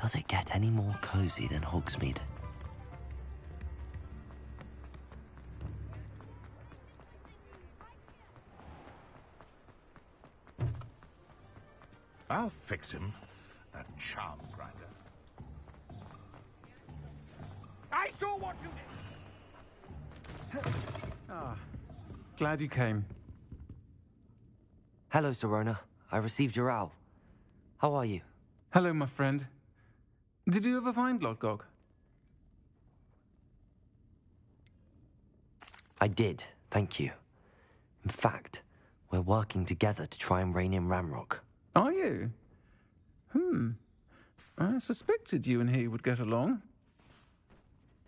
Does it get any more cozy than Hogsmeade? I'll fix him. That charm grinder. I saw what you did! Glad you came. Hello, Sirona. I received your owl. How are you? Hello, my friend. Did you ever find Lodgok? I did, thank you. In fact, we're working together to try and rein in Ramrock. Are you? I suspected you and he would get along.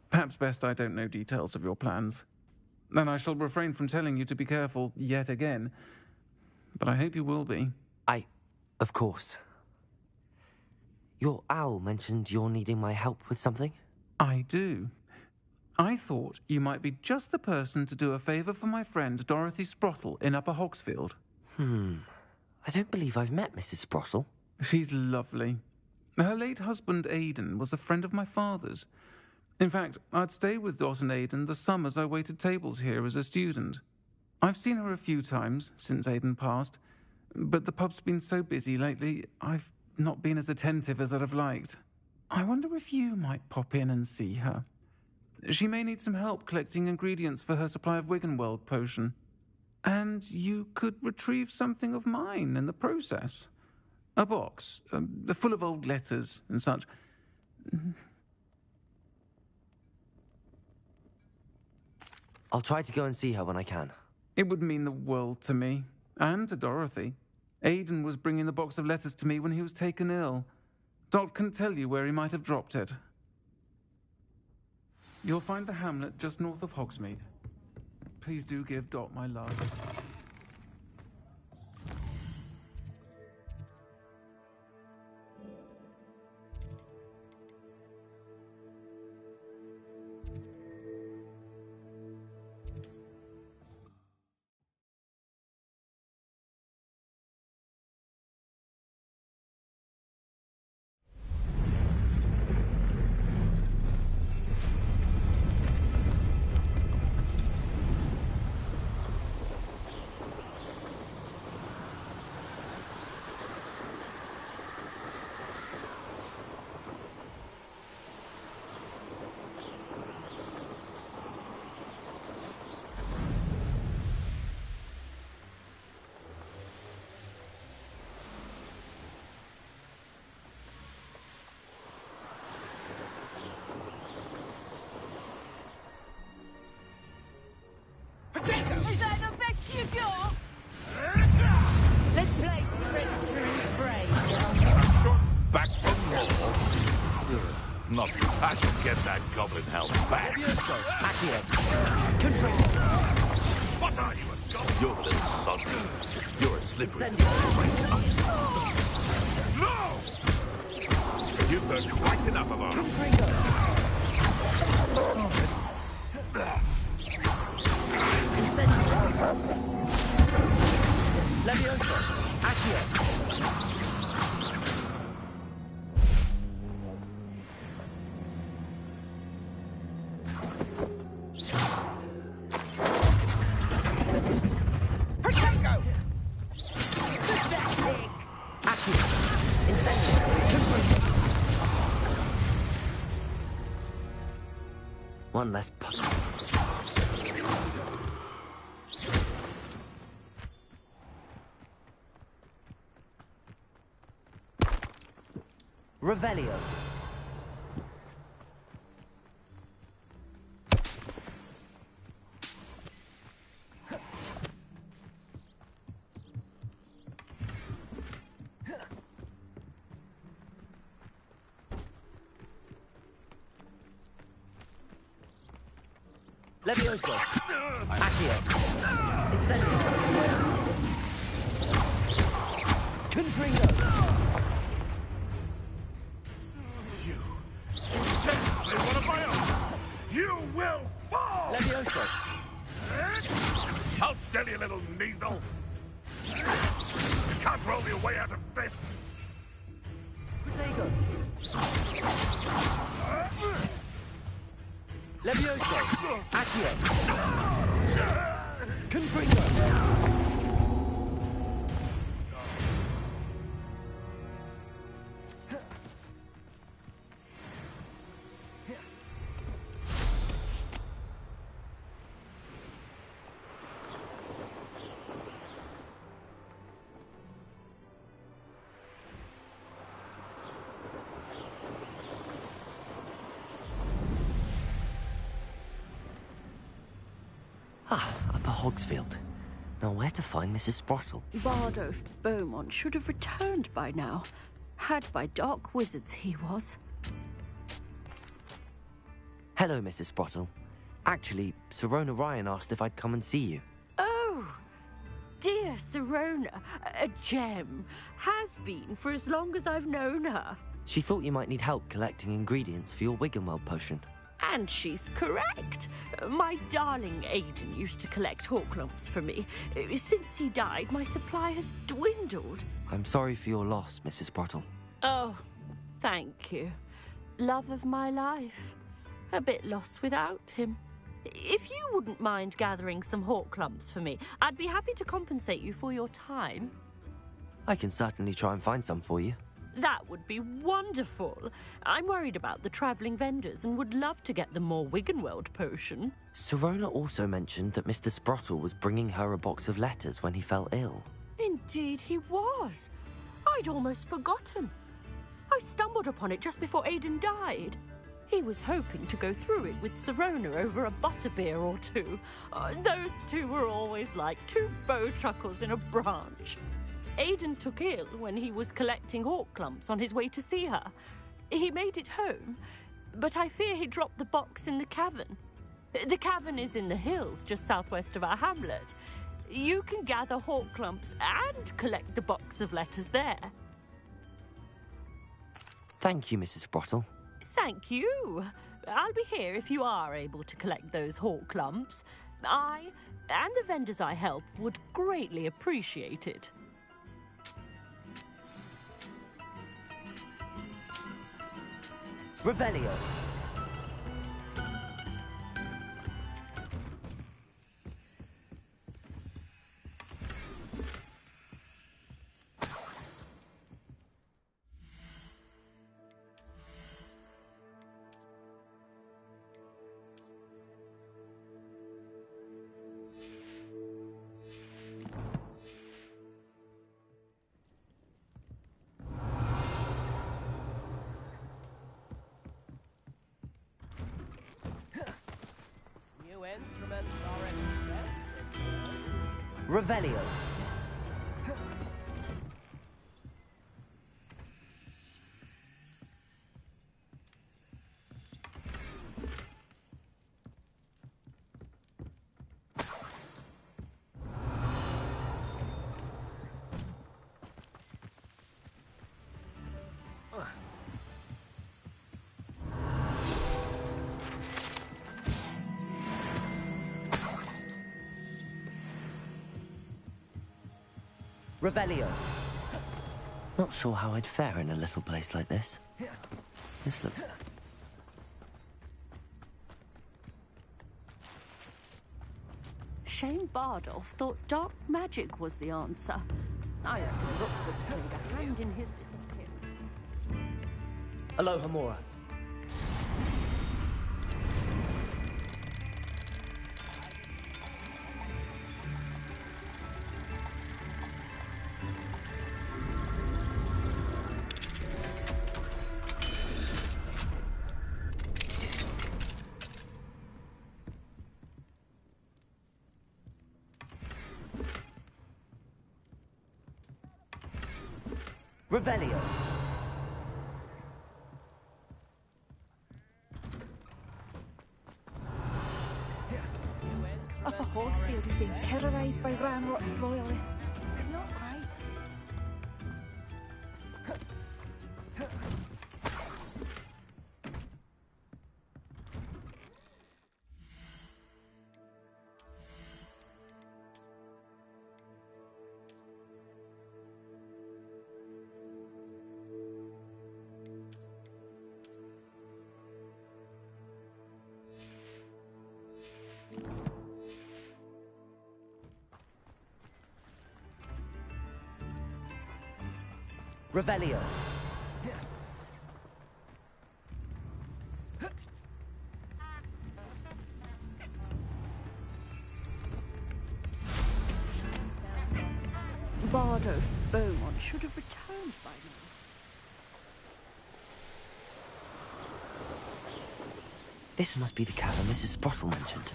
Perhaps best I don't know details of your plans. Then I shall refrain from telling you to be careful yet again. But I hope you will be. Of course. Your owl mentioned you're needing my help with something? I do. I thought you might be just the person to do a favour for my friend Dorothy Sprottle in Upper Hogsfield. I don't believe I've met Mrs. Sprottle. She's lovely. Her late husband Aidan was a friend of my father's. In fact, I'd stay with Dot and Aidan the summers I waited tables here as a student. I've seen her a few times since Aidan passed, but the pub's been so busy lately, I've not been as attentive as I'd have liked. I wonder if you might pop in and see her. She may need some help collecting ingredients for her supply of Wiggenweld potion. And you could retrieve something of mine in the process. A box, full of old letters and such. I'll try to go and see her when I can. It would mean the world to me, and to Dorothy. Aidan was bringing the box of letters to me when he was taken ill. Dot can tell you where he might have dropped it. You'll find the hamlet just north of Hogsmeade. Please do give Dot my love. Is that the best you got? Let's play Prince Fray. Short back from more. Not I can get that goblin help back. What are you, a goblin? You're a little son. You're a slippery. No! You've heard quite enough of us. One less Revelio. Levioso. Accio. Incendio. Confringo. One of my own. You will fall. Levioso. Hold steady, little measle. You can't roll your way out of this. Stego! Levioso! Accio! Confringo! Upper Hogsfield. Now where to find Mrs. Sprottle? Bardolph Beaumont should have returned by now. Had by dark wizards he was. Hello, Mrs. Sprottle. Actually, Sirona Ryan asked if I'd come and see you. Oh, dear Sirona, a gem. Has been for as long as I've known her. She thought you might need help collecting ingredients for your Wiggenweld potion. And she's correct. My darling Aidan used to collect Horklumps for me. Since he died, my supply has dwindled. I'm sorry for your loss, Mrs. Sprottle. Oh, thank you. Love of my life. A bit lost without him. If you wouldn't mind gathering some Horklumps for me, I'd be happy to compensate you for your time. I can certainly try and find some for you. That would be wonderful. I'm worried about the travelling vendors and would love to get them more Wiggenweld potion. Sirona also mentioned that Mr. Sprottle was bringing her a box of letters when he fell ill. Indeed he was. I'd almost forgotten. I stumbled upon it just before Aidan died. He was hoping to go through it with Sirona over a butterbeer or two. Those two were always like two bowtruckles in a branch. Aidan took ill when he was collecting Horklumps on his way to see her. He made it home, but I fear he dropped the box in the cavern. The cavern is in the hills just southwest of our hamlet. You can gather Horklumps and collect the box of letters there. Thank you, Mrs. Sprottle. Thank you. I'll be here if you are able to collect those Horklumps. I and the vendors I help would greatly appreciate it. Revelio. Revelio. Revelio. Not sure how I'd fare in a little place like this. This looks... Shane Bardolph thought dark magic was the answer. I reckon Rookwood's played a hand in his disappearance. Aloha Mora. Revelio. Upper Hogsfield is being terrorised by Ranrock's loyalists. It's not right. Revelio. Bardo Beaumont should have returned by now. This must be the cavern Mrs. Sprottle mentioned.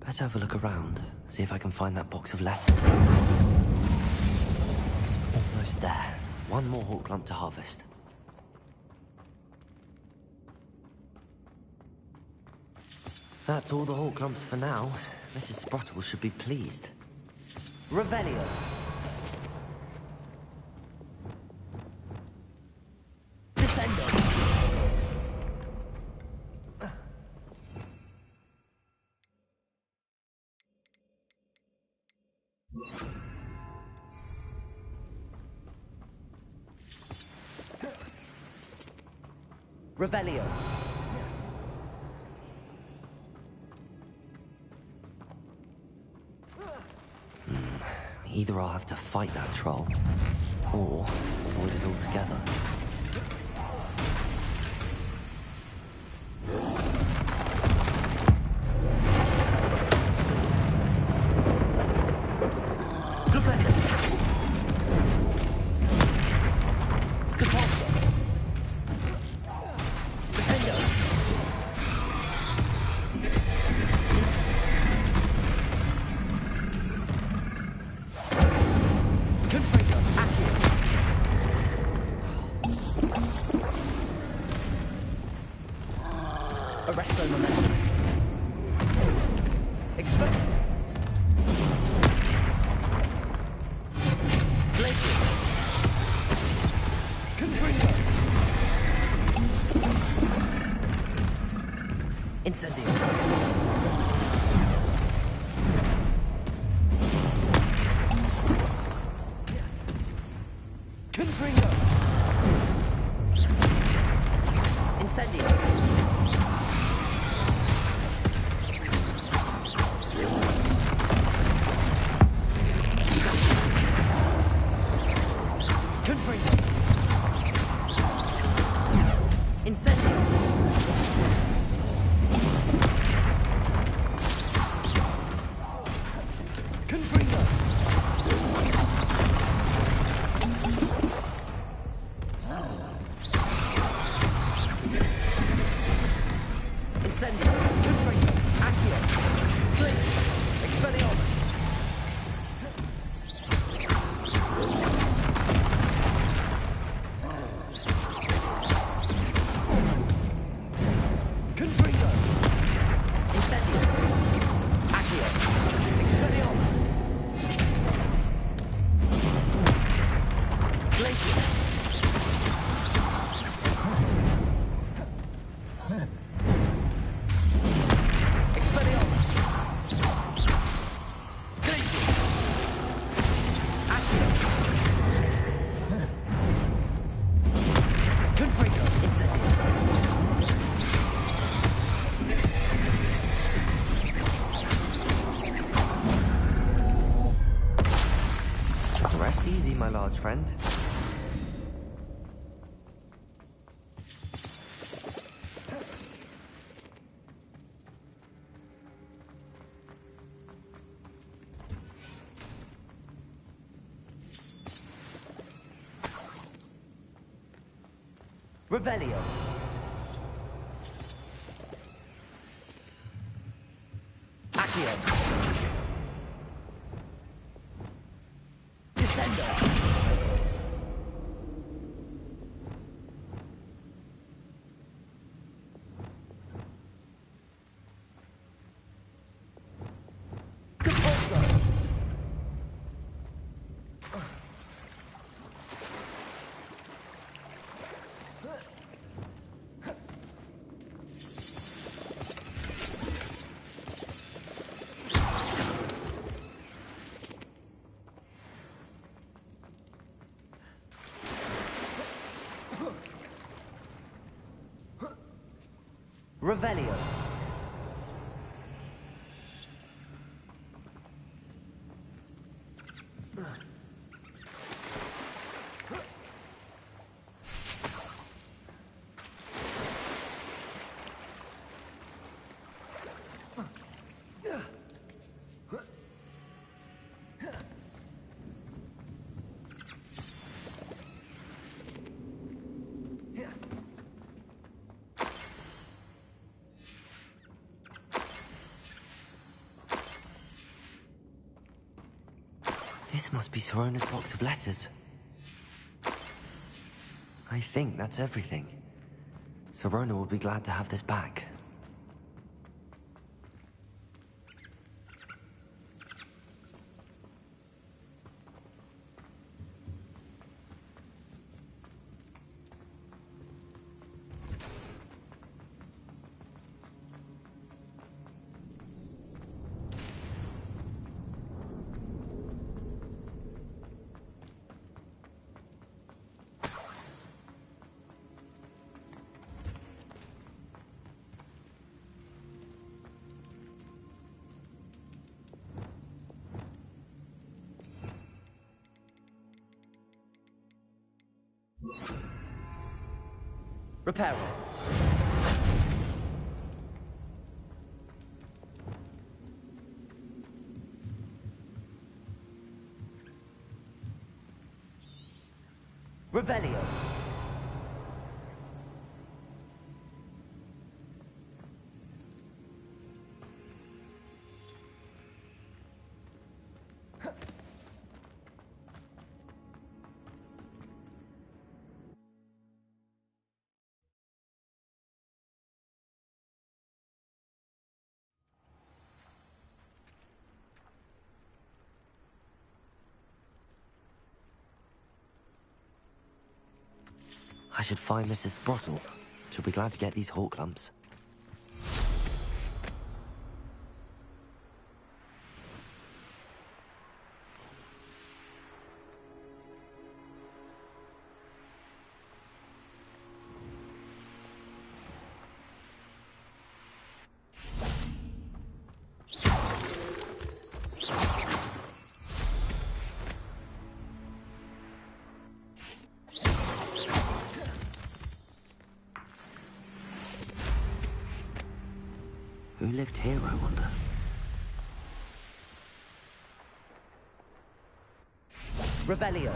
Better have a look around, see if I can find that box of letters. Almost there. One more hawk lump to harvest. That's all the hawk lumps for now. Mrs. Sprottle should be pleased. Revelio. Descendo. Revelio. Either I'll have to fight that troll, or avoid it altogether. Arresto momentum. Expect. Glacier. Confringo. Incendio. Confringo. Incendio. Incendio. Confringo. Incendio. Confringo. Accio. Glacier. Expelliarmus. Confringo. Incendio. Accio. Expelliarmus. Glacier. Expelliarmus. Glacier. Accio. Confringo. Incendio. Rest easy, my large friend. Revelio. Accio. Descendo. Compulso. Revelio. This must be Sorona's box of letters. I think that's everything. Sorona will be glad to have this back. Reparo. Revelio. I should find Mrs. Sprottle. She'll be glad to get these hawk lumps. Who lived here, I wonder? Revelio.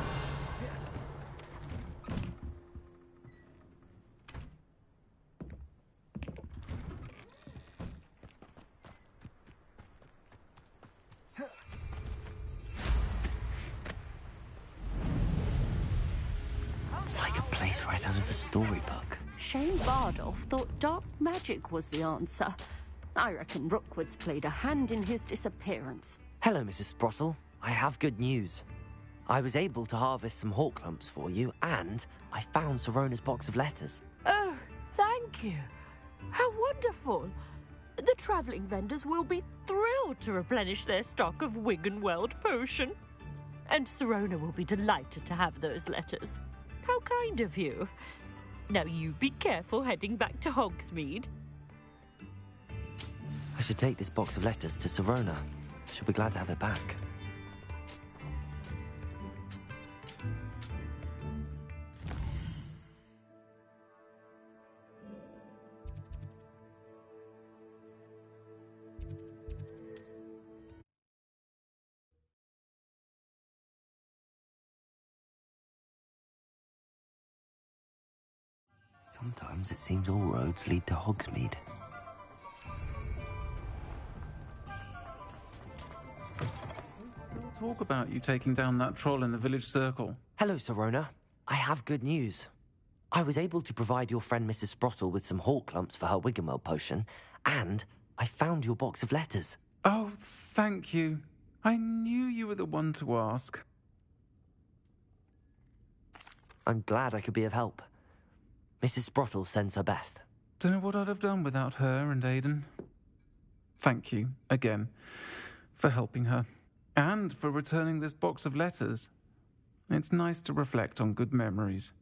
It's like a place right out of a storybook. Shane Bardolph thought dark magic was the answer. I reckon Rookwood's played a hand in his disappearance. Hello, Mrs. Sprottle. I have good news. I was able to harvest some hawk lumps for you, and I found Sorona's box of letters. Oh, thank you. How wonderful. The travelling vendors will be thrilled to replenish their stock of Wiggenweld potion. And Sorona will be delighted to have those letters. How kind of you. Now you be careful heading back to Hogsmeade. I should take this box of letters to Sorona. She'll be glad to have it back. Sometimes it seems all roads lead to Hogsmeade. Talk about you taking down that troll in the village circle. Hello, Sorona. I have good news. I was able to provide your friend Mrs. Sprottle with some hawk lumps for her Wiggenweld potion, and I found your box of letters. Oh, thank you. I knew you were the one to ask. I'm glad I could be of help. Mrs. Sprottle sends her best. Don't know what I'd have done without her and Aidan. Thank you, again, for helping her. And for returning this box of letters. It's nice to reflect on good memories.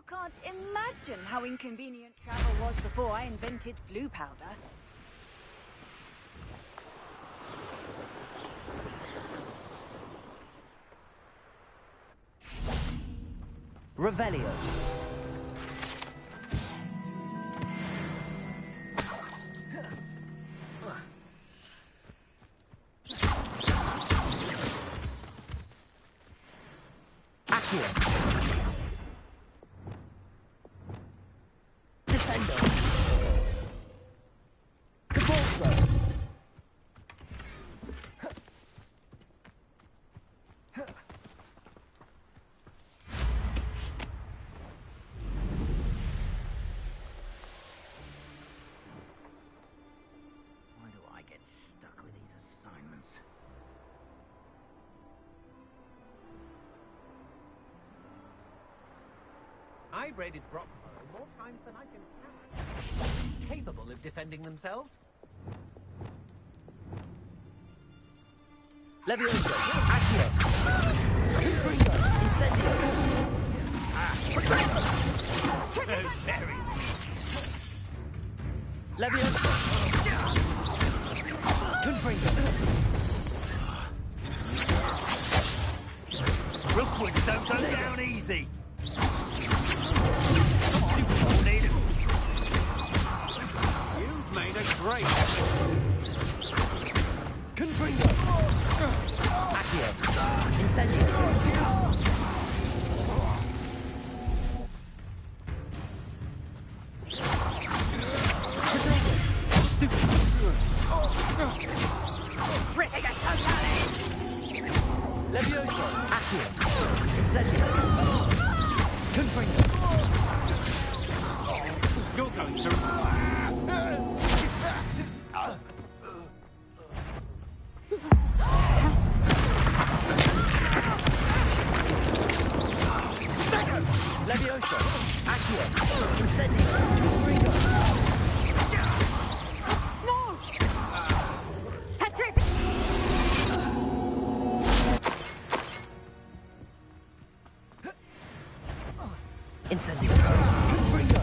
You can't imagine how inconvenient travel was before I invented flu powder. Revelio. Accio. Descendo. Cabalso. Why do I get stuck with these assignments? I've raided Brockborough more times than I can count. Capable of defending themselves. Levioso. Accio. Confringo. Incendio. So very. Levioso. Confringo. Rookwood, don't go down easy. You've made a great Confringo. Accio. Incendio. Levioso. Accio. Incendio. Confringo. You're going to... Levioso. Accio. Incendio. Confringo. No! Patrick! Incendio. Confringo.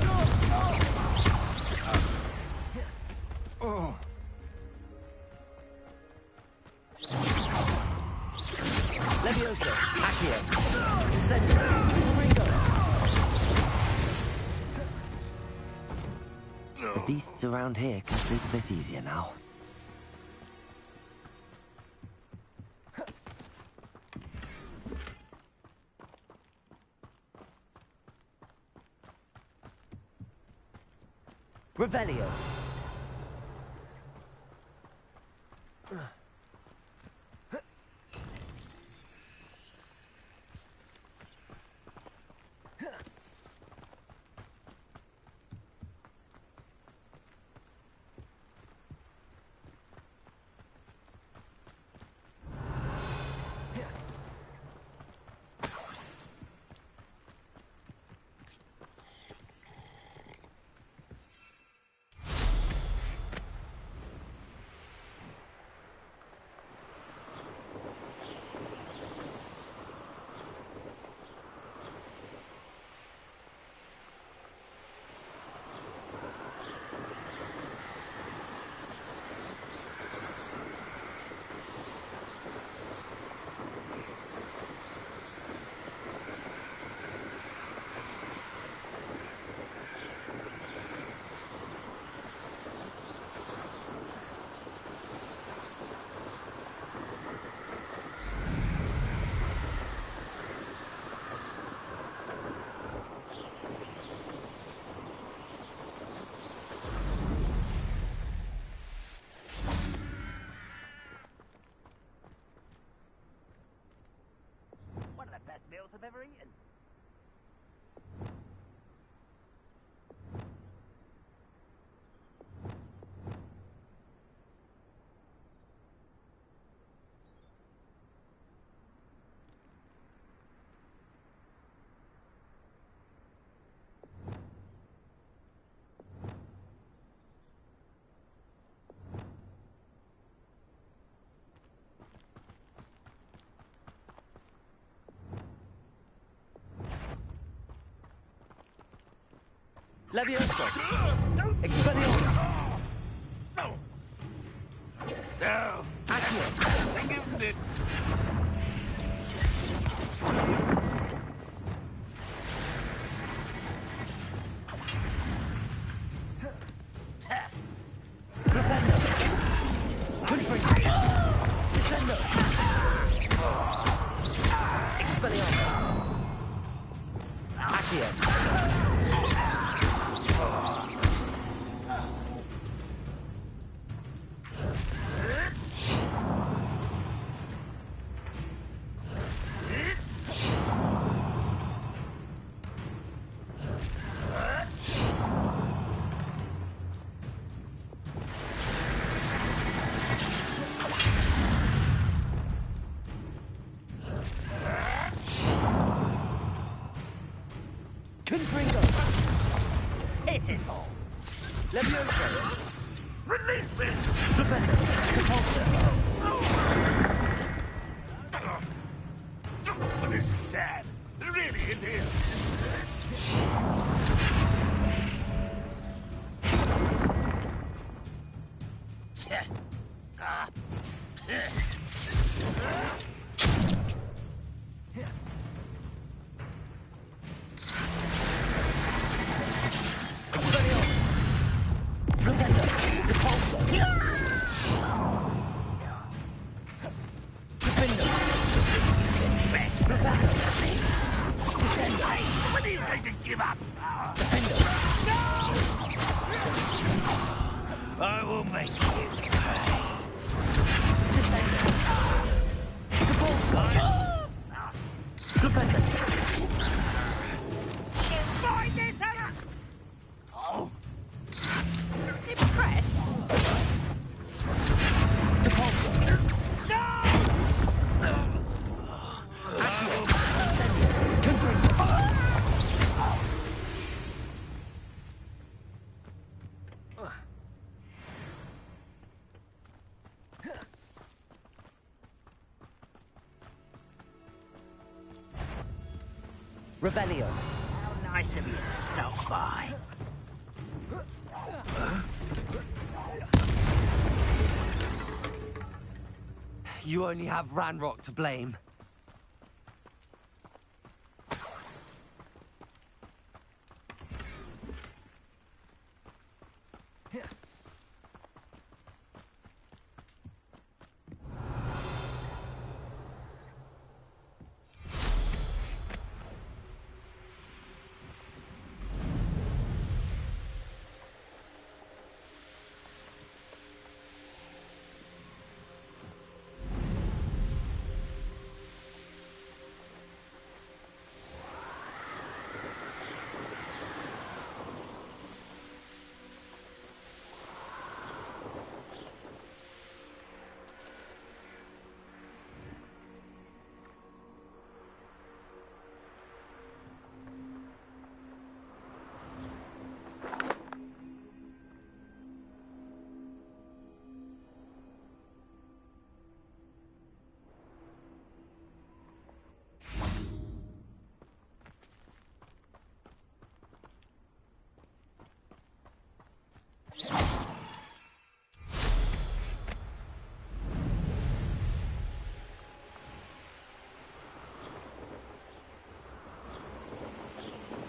Levioso. Accio. Incendio. Confringo. The beasts around here can sleep a bit easier now. Revelio. One of the best meals I've ever eaten. Levioso! Expelliarmus! No! Accio! Sing isn't it? Flipendo! Confringo! Descendo! Expelliarmus! Accio! Confringo! Hit it all. Levioso! Release me! Flipendo! Repulsor! This is sad. Really, it is. Expelliarmus! Flipendo! Repulsor! Confringo! Best. Flipendo! Descendo! When are you going to give up? Defendo! I will make you pay. Descendo! Repulsor! Flipendo! Find this hammer! Oh, Impressed? Repulsor! Confringo! Revelio! How nice of you to stop by. You only have Ranrock to blame.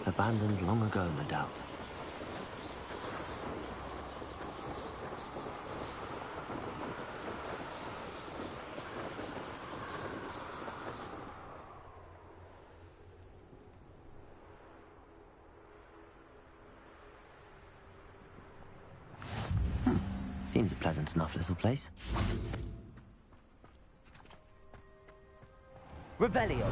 Abandoned long ago, no doubt. Seems a pleasant enough little place. Revelio!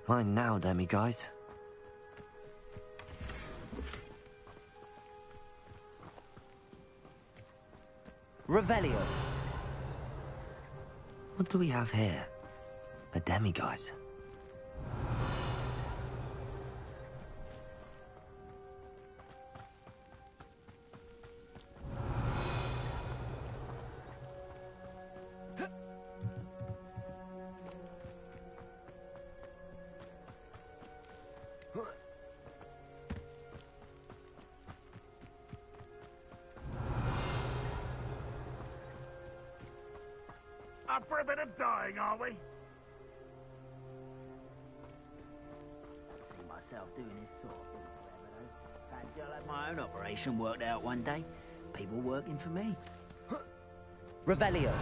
Mine now, demi-guys. Revelio. What do we have here? A demiguise. Up for a bit of dying, are we? See myself doing this sort of thing forever, though. Fancy I'll have my own operation worked out one day. People working for me. Revelio.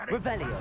Revelio.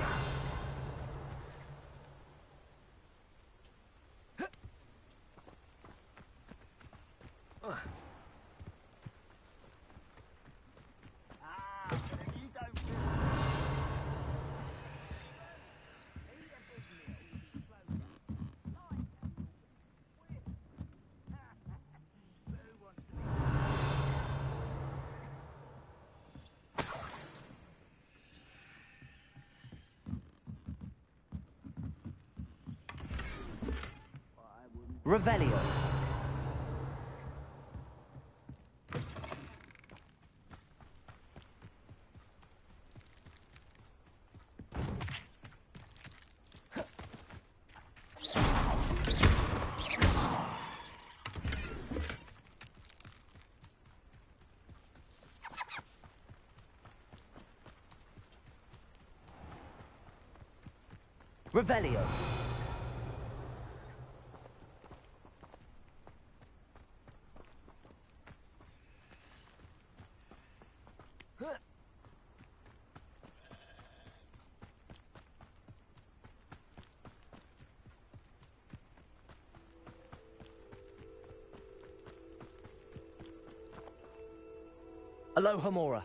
Revelio. Revelio. Aloha Mora.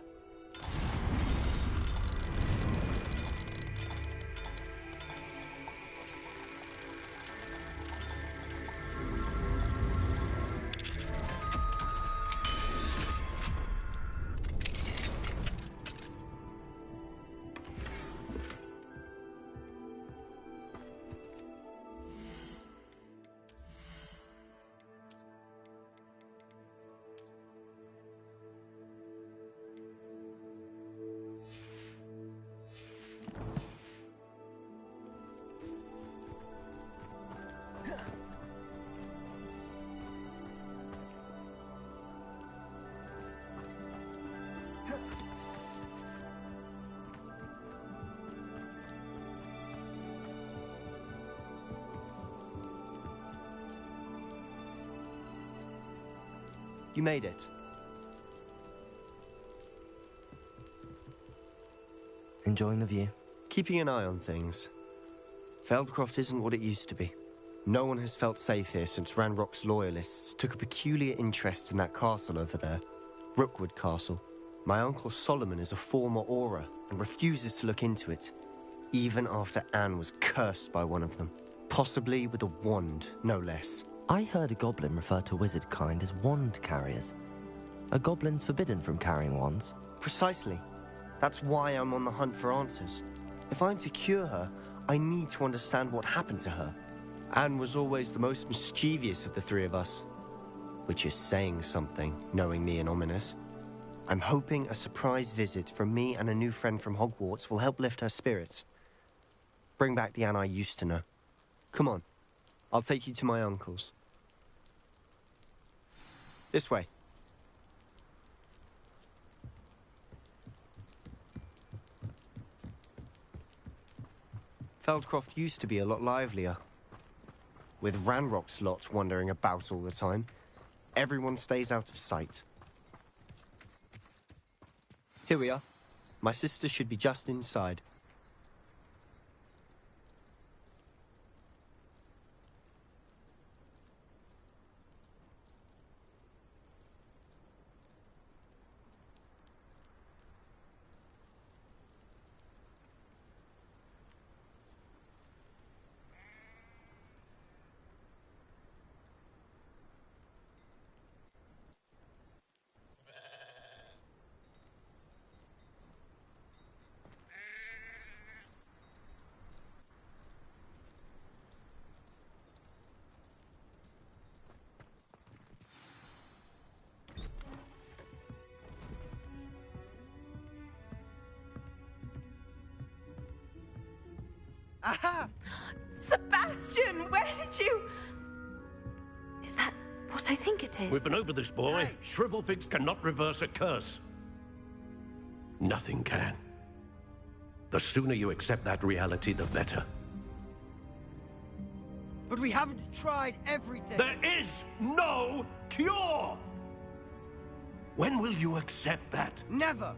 You made it. Enjoying the view? Keeping an eye on things. Feldcroft isn't what it used to be. No one has felt safe here since Ranrock's loyalists took a peculiar interest in that castle over there. Rookwood Castle. My uncle Solomon is a former Auror and refuses to look into it, even after Anne was cursed by one of them. Possibly with a wand, no less. I heard a goblin refer to wizard kind as wand carriers. Are goblins forbidden from carrying wands? Precisely. That's why I'm on the hunt for answers. If I'm to cure her, I need to understand what happened to her. Anne was always the most mischievous of the three of us. Which is saying something, knowing me and Ominous. I'm hoping a surprise visit from me and a new friend from Hogwarts will help lift her spirits. Bring back the Anne I used to know. Come on. I'll take you to my uncle's. This way. Feldcroft used to be a lot livelier. With Ranrock's lot wandering about all the time, everyone stays out of sight. Here we are. My sister should be just inside. Aha! Sebastian, where did you... Is that what I think it is? We've been over this, boy. Hey. Shrivelfigs cannot reverse a curse. Nothing can. The sooner you accept that reality, the better. But we haven't tried everything. There is no cure! When will you accept that? Never.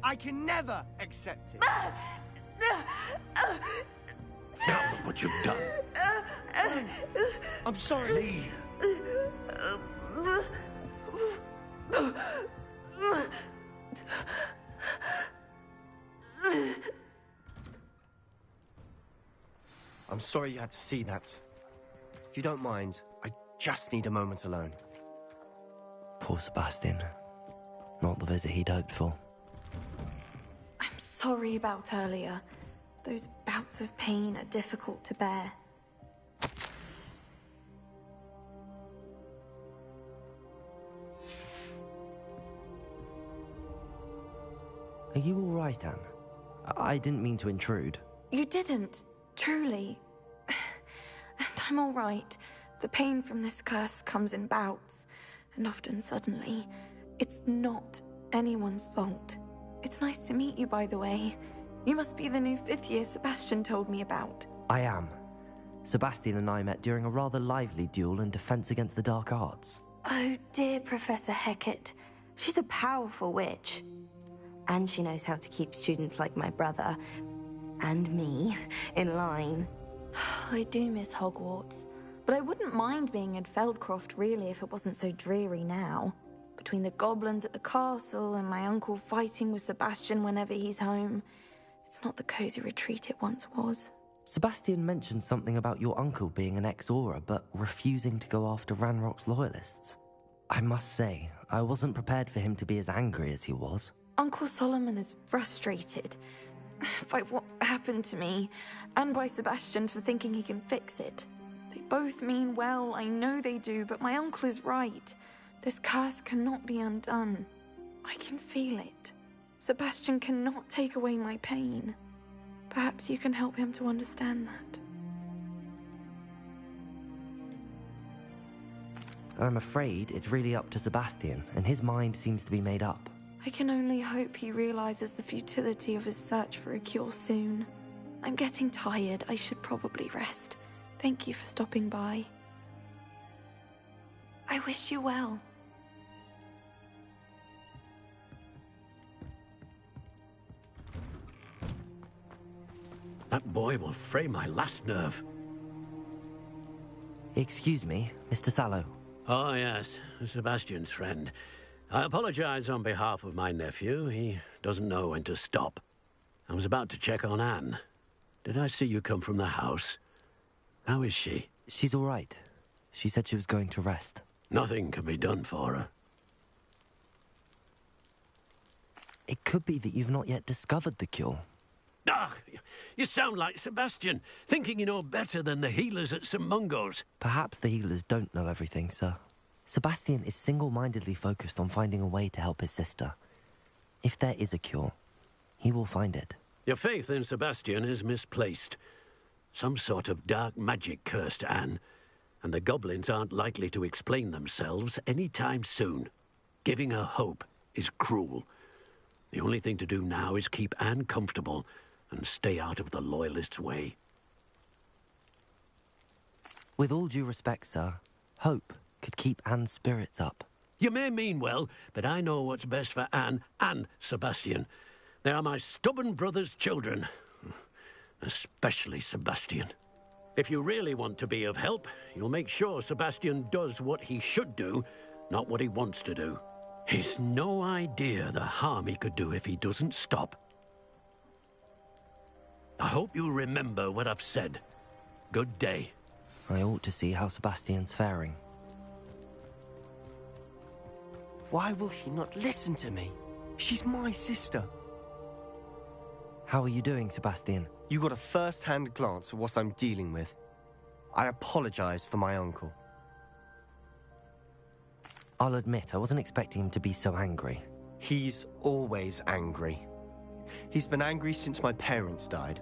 I can never accept it. Now look what you've done. I'm sorry. Leave. I'm sorry you had to see that. If you don't mind, I just need a moment alone. Poor Sebastian. Not the visit he'd hoped for. I'm sorry about earlier. Those bouts of pain are difficult to bear. Are you all right, Anne? I didn't mean to intrude. You didn't, truly. And I'm all right. The pain from this curse comes in bouts, and often suddenly. It's not anyone's fault. It's nice to meet you, by the way. You must be the new 5th year Sebastian told me about. I am. Sebastian and I met during a rather lively duel in defense against the dark arts. Oh, dear Professor Hecat. She's a powerful witch. And she knows how to keep students like my brother, and me, in line. I do miss Hogwarts, but I wouldn't mind being in Feldcroft, really, if it wasn't so dreary now. Between the goblins at the castle and my uncle fighting with Sebastian whenever he's home, it's not the cozy retreat it once was. Sebastian mentioned something about your uncle being an ex-Auror, but refusing to go after Ranrock's loyalists. I must say, I wasn't prepared for him to be as angry as he was. Uncle Solomon is frustrated by what happened to me, and by Sebastian for thinking he can fix it. They both mean well, I know they do, but my uncle is right. This curse cannot be undone. I can feel it. Sebastian cannot take away my pain. Perhaps you can help him to understand that. I'm afraid it's really up to Sebastian, and his mind seems to be made up. I can only hope he realizes the futility of his search for a cure soon. I'm getting tired. I should probably rest. Thank you for stopping by. I wish you well. That boy will fray my last nerve. Excuse me, Mr. Sallow. Oh, yes, Sebastian's friend. I apologize on behalf of my nephew. He doesn't know when to stop. I was about to check on Anne. Did I see you come from the house? How is she? She's all right. She said she was going to rest. Nothing can be done for her. It could be that you've not yet discovered the cure. Ah, you sound like Sebastian, thinking you know better than the healers at St. Mungo's. Perhaps the healers don't know everything, sir. Sebastian is single-mindedly focused on finding a way to help his sister. If there is a cure, he will find it. Your faith in Sebastian is misplaced. Some sort of dark magic cursed Anne, and the goblins aren't likely to explain themselves any time soon. Giving her hope is cruel. The only thing to do now is keep Anne comfortable and stay out of the Loyalists' way. With all due respect, sir, hope could keep Anne's spirits up. You may mean well, but I know what's best for Anne and Sebastian. They are my stubborn brother's children. Especially Sebastian. If you really want to be of help, you'll make sure Sebastian does what he should do, not what he wants to do. He's no idea the harm he could do if he doesn't stop. I hope you remember what I've said. Good day. I ought to see how Sebastian's faring. Why will he not listen to me? She's my sister. How are you doing, Sebastian? You got a first-hand glance at what I'm dealing with. I apologize for my uncle. I'll admit, I wasn't expecting him to be so angry. He's always angry. He's been angry since my parents died.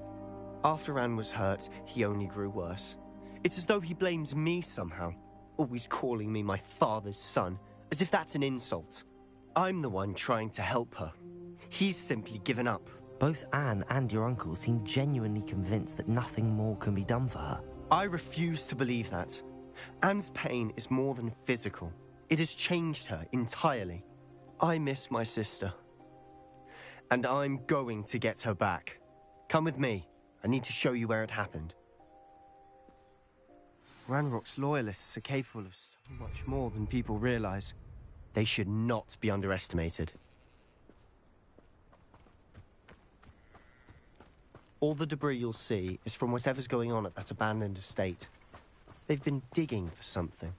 After Anne was hurt, he only grew worse. It's as though he blames me somehow, always calling me my father's son, as if that's an insult. I'm the one trying to help her. He's simply given up. Both Anne and your uncle seem genuinely convinced that nothing more can be done for her. I refuse to believe that. Anne's pain is more than physical. It has changed her entirely. I miss my sister. And I'm going to get her back. Come with me. I need to show you where it happened. Ranrock's loyalists are capable of so much more than people realize. They should not be underestimated. All the debris you'll see is from whatever's going on at that abandoned estate. They've been digging for something.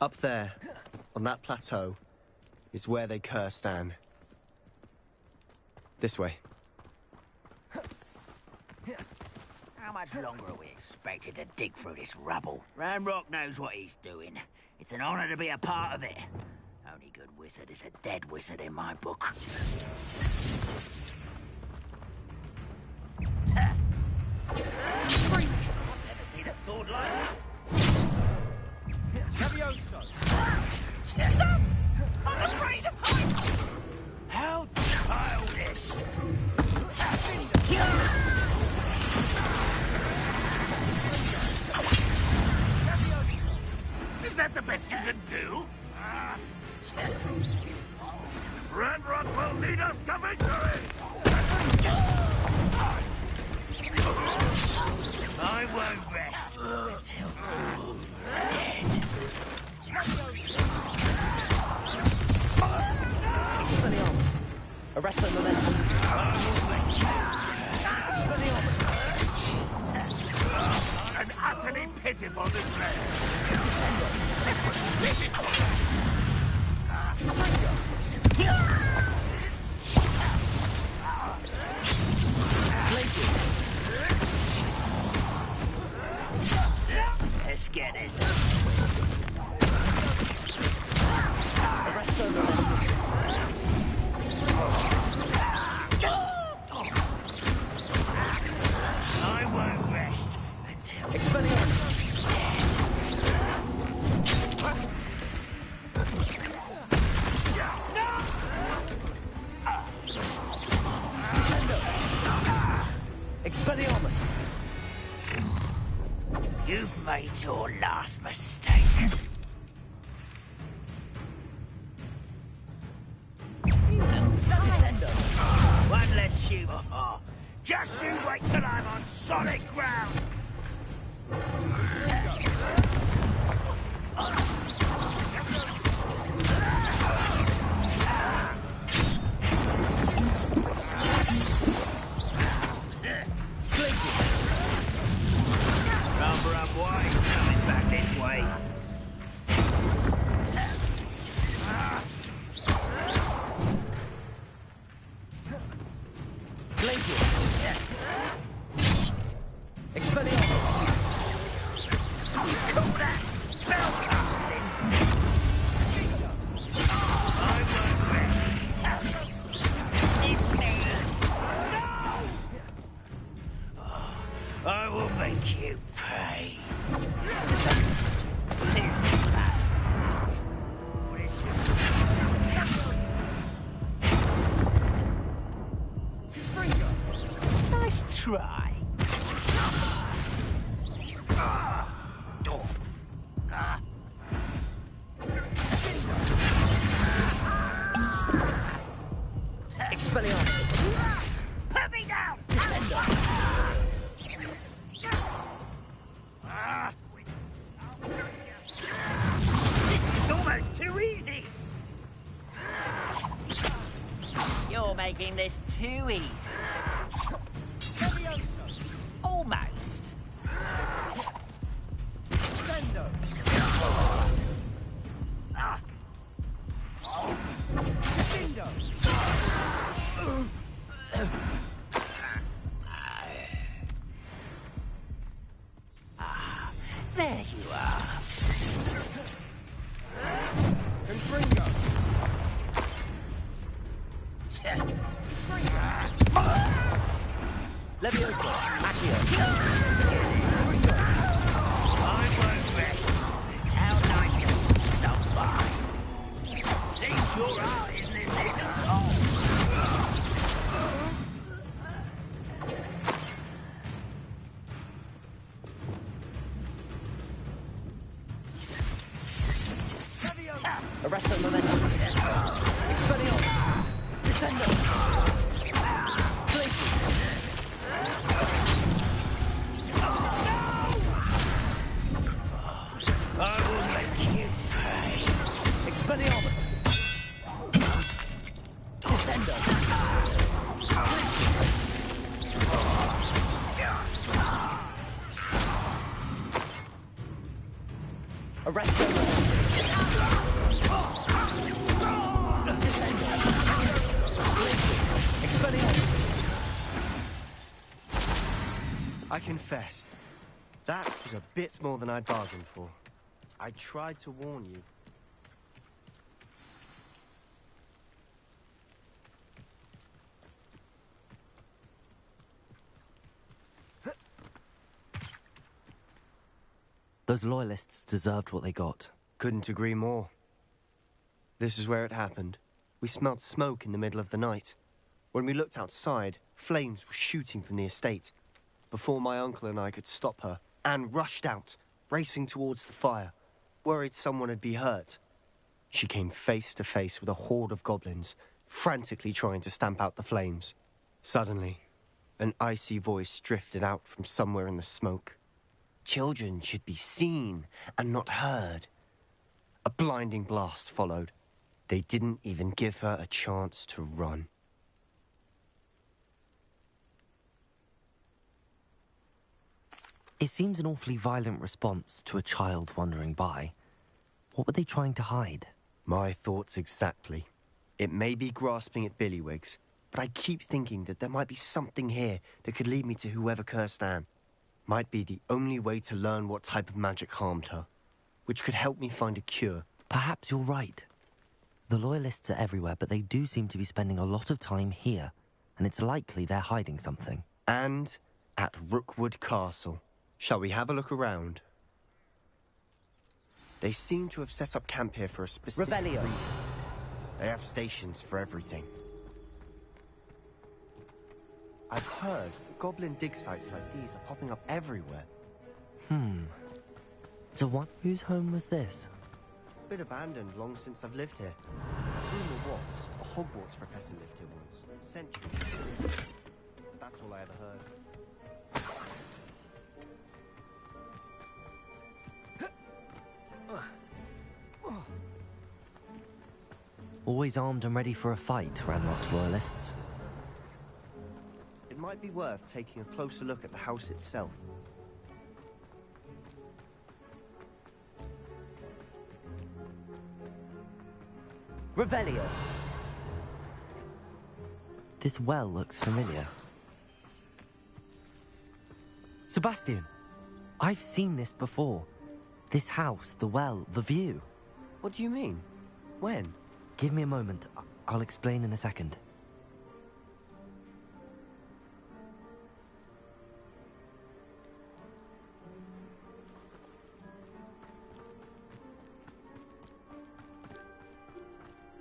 Up there, on that plateau, is where they cursed Anne. This way. How much longer are we expected to dig through this rubble? Ranrock knows what he's doing. It's an honor to be a part of it. Only good wizard is a dead wizard in my book. I've never seen a sword like that. Levioso! Stop! I'm afraid of heights! How childish! Is that the best you can do? Ranrock will lead us to victory! I won't rest until you're dead. Expelliarmus! Arrest the momentum! An utterly pitiful display! Let's get this. Arrest the momentum! I won't rest until Expelliarmus! Expelliarmus! You've made your last mistake. Descendo! One less shoot. Just you wait till I'm on solid ground. Rubber up wide, coming back this way. Glacier! Expelliarmus! Call that spellcasting? I won't rest. It's me. No! I will make you pay. Too slow. Nice try. Expelliarmus! Put me down! Descendo! This is almost too easy. You're making this too easy. Almost. Sendo! Sindo! There you are. Confringo! Levioso! Accio! I won't rest. How nice of you to stop by. Seems your art isn't in this at all. Arrest the momentum! I confess, that was a bit more than I'd bargained for. I tried to warn you. Those loyalists deserved what they got. Couldn't agree more. This is where it happened. We smelled smoke in the middle of the night. When we looked outside, flames were shooting from the estate. Before my uncle and I could stop her, Anne rushed out, racing towards the fire, worried someone had been hurt. She came face to face with a horde of goblins, frantically trying to stamp out the flames. Suddenly, an icy voice drifted out from somewhere in the smoke. Children should be seen and not heard. A blinding blast followed. They didn't even give her a chance to run. It seems an awfully violent response to a child wandering by. What were they trying to hide? My thoughts exactly. It may be grasping at Billywigs, but I keep thinking that there might be something here that could lead me to whoever cursed Anne. Might be the only way to learn what type of magic harmed her, which could help me find a cure. Perhaps you're right. The Loyalists are everywhere, but they do seem to be spending a lot of time here, and it's likely they're hiding something. And at Rookwood Castle. Shall we have a look around? They seem to have set up camp here for a specific reason. They have stations for everything. I've heard goblin dig sites like these are popping up everywhere. So what? Whose home was this? Been abandoned long since I've lived here. Rumor was a Hogwarts professor lived here once, centuries ago. That's all I ever heard. Always armed and ready for a fight, Ranrock's Loyalists. It might be worth taking a closer look at the house itself. Revelio! This well looks familiar. Sebastian! I've seen this before. This house, the well, the view. What do you mean? When? Give me a moment. I'll explain in a second.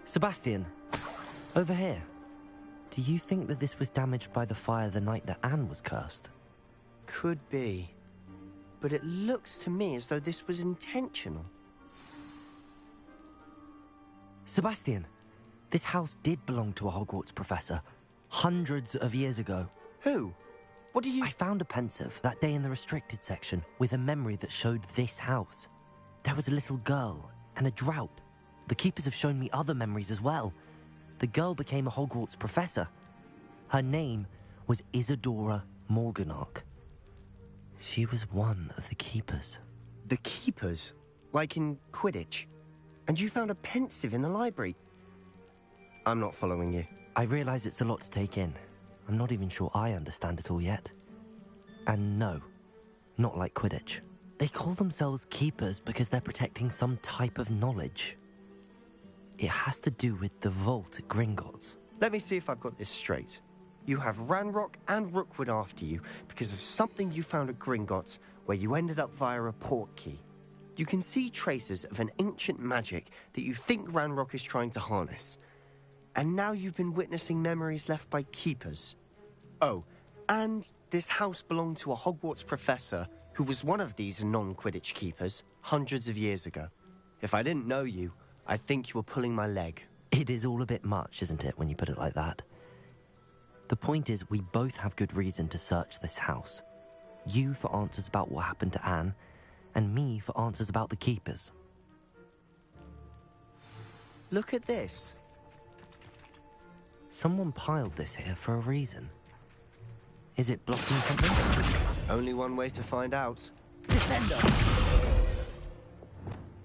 Sebastian, over here. Do you think that this was damaged by the fire the night that Anne was cursed? Could be. But it looks to me as though this was intentional. Sebastian, this house did belong to a Hogwarts professor, hundreds of years ago. Who? What do you... I found a pensive that day in the restricted section with a memory that showed this house. There was a little girl and a drought. The keepers have shown me other memories as well. The girl became a Hogwarts professor. Her name was Isadora Morganach. She was one of the keepers. The keepers? Like in Quidditch? And you found a pensive in the library? I'm not following you. I realize it's a lot to take in. I'm not even sure I understand it all yet. And no, not like Quidditch. They call themselves keepers because they're protecting some type of knowledge. It has to do with the vault at Gringotts. Let me see if I've got this straight. You have Ranrock and Rookwood after you because of something you found at Gringotts where you ended up via a portkey. You can see traces of an ancient magic that you think Ranrock is trying to harness. And now you've been witnessing memories left by keepers. Oh, and this house belonged to a Hogwarts professor who was one of these non-Quidditch keepers hundreds of years ago. If I didn't know you, I think you were pulling my leg. It is all a bit much, isn't it, when you put it like that? The point is, we both have good reason to search this house. You for answers about what happened to Anne, and me for answers about the keepers. Look at this. Someone piled this here for a reason. Is it blocking something? Only one way to find out. Descendo!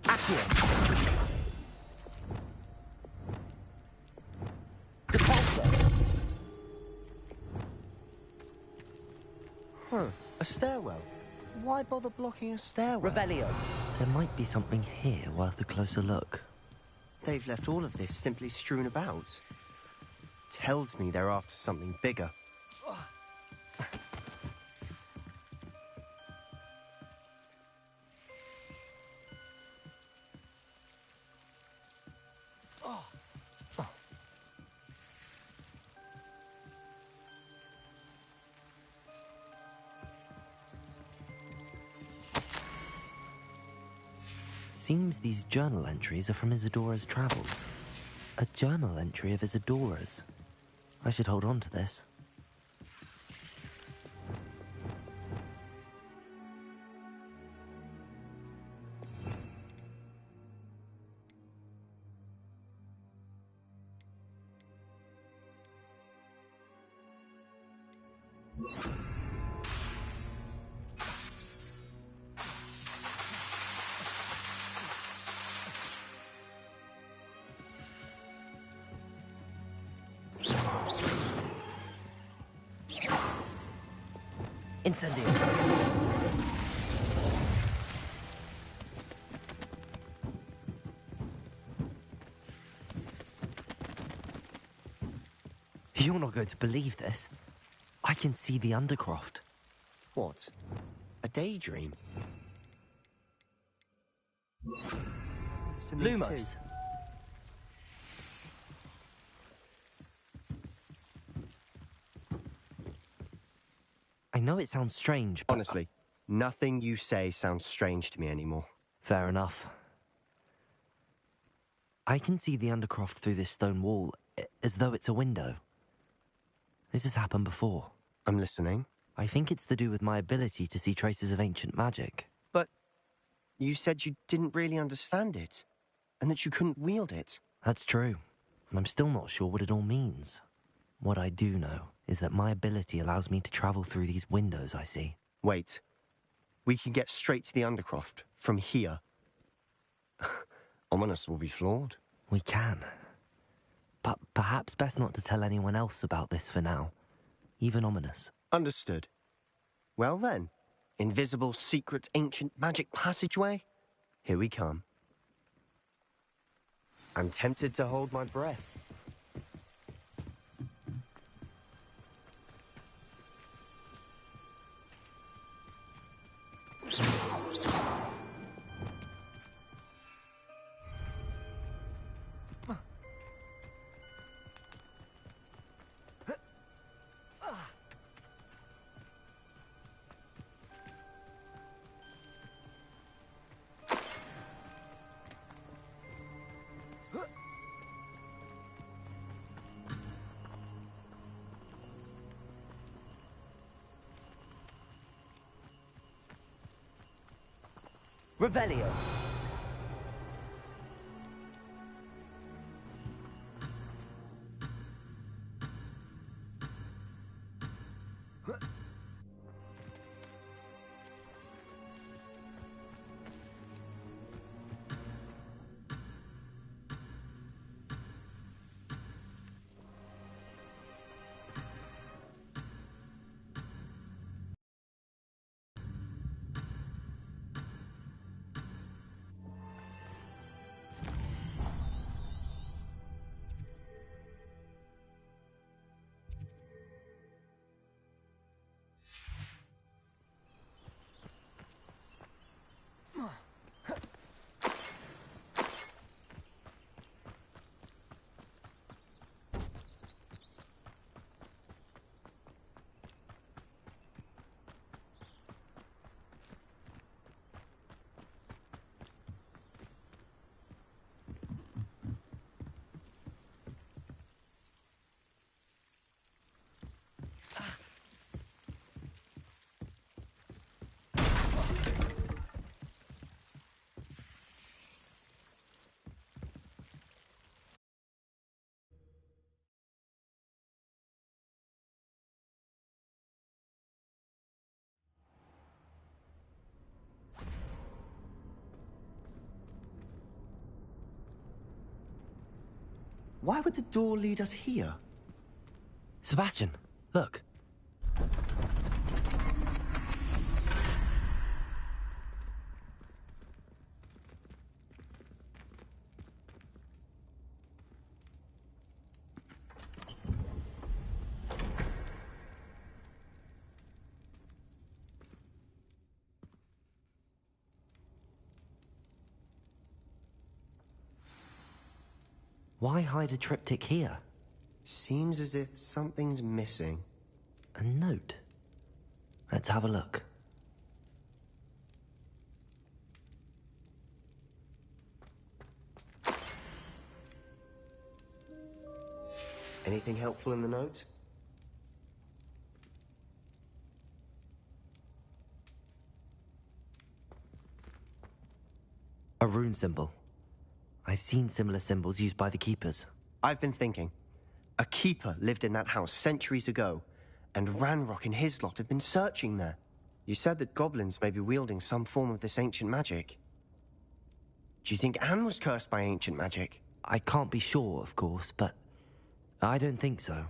Accio! Huh. A stairwell? Why bother blocking a stairwell? Revelio. There might be something here worth a closer look. They've left all of this simply strewn about. Tells me they're after something bigger. Seems these journal entries are from Isadora's travels. A journal entry of Isadora's. I should hold on to this. Incendio. You're not going to believe this. I can see the Undercroft. What? A daydream? Lumos. I know it sounds strange, but... Honestly, nothing you say sounds strange to me anymore. Fair enough. I can see the Undercroft through this stone wall, as though it's a window. This has happened before. I'm listening. I think it's to do with my ability to see traces of ancient magic. But you said you didn't really understand it, and that you couldn't wield it. That's true, and I'm still not sure what it all means. What I do know is that my ability allows me to travel through these windows I see. Wait. We can get straight to the Undercroft from here. Ominous will be flawed. We can. But perhaps best not to tell anyone else about this for now. Even Ominous. Understood. Well then, invisible, secret, ancient magic passageway? Here we come. I'm tempted to hold my breath. Revelio. Why would the door lead us here? Sebastian, look. Why hide a triptych here? Seems as if something's missing. A note. Let's have a look. Anything helpful in the note? A rune symbol. I've seen similar symbols used by the keepers. I've been thinking. A keeper lived in that house centuries ago, and Ranrock and his lot have been searching there. You said that goblins may be wielding some form of this ancient magic. Do you think Anne was cursed by ancient magic? I can't be sure, of course, but I don't think so.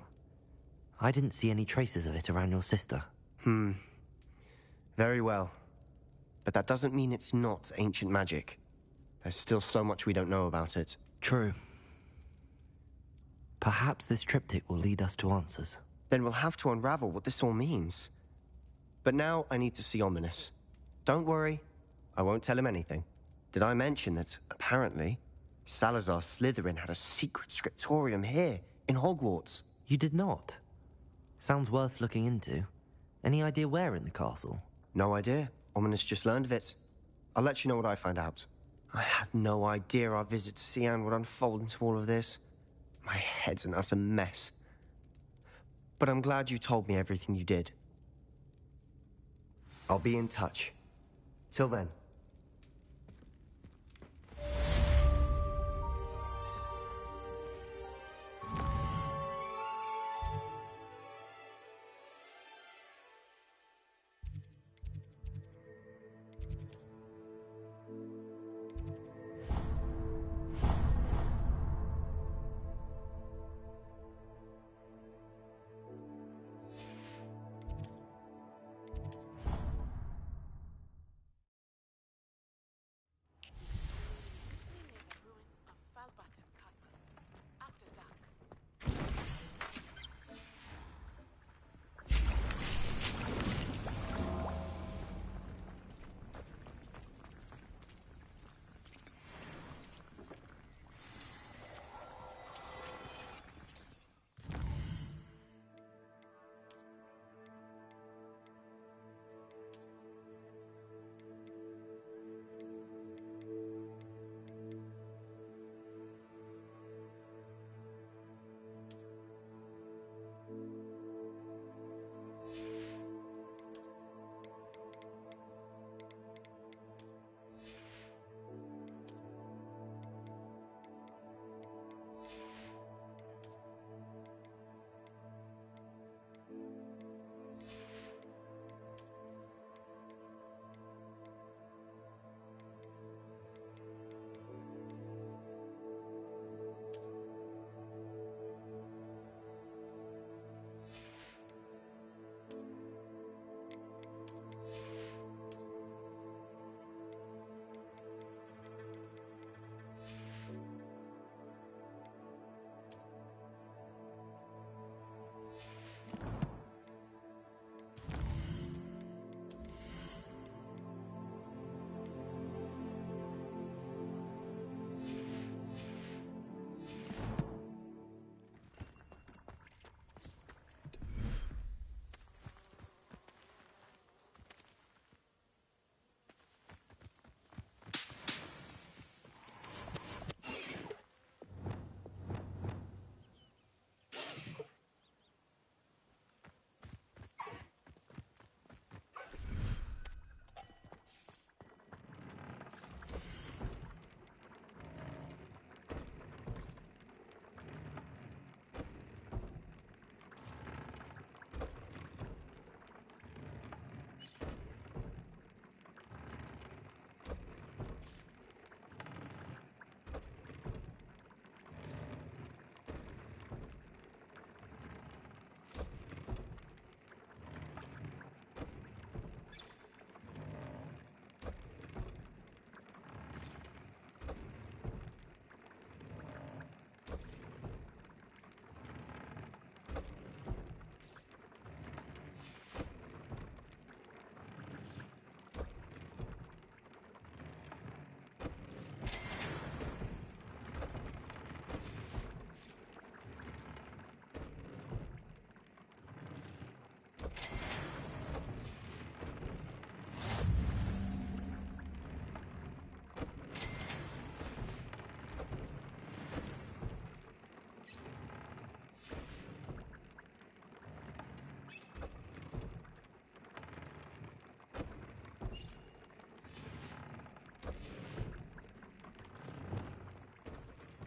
I didn't see any traces of it around your sister. Very well. But that doesn't mean it's not ancient magic. There's still so much we don't know about it. True. Perhaps this triptych will lead us to answers. Then we'll have to unravel what this all means. But now I need to see Ominous. Don't worry, I won't tell him anything. Did I mention that, apparently, Salazar Slytherin had a secret scriptorium here, in Hogwarts? You did not? Sounds worth looking into. Any idea where in the castle? No idea. Ominous just learned of it. I'll let you know what I find out. I had no idea our visit to Cian would unfold into all of this. My head's an utter mess. But I'm glad you told me everything you did. I'll be in touch. Till then.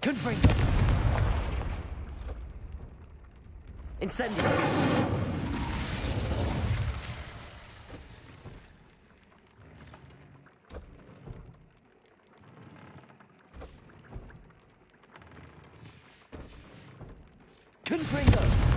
Confringo! Incendio! Confringo!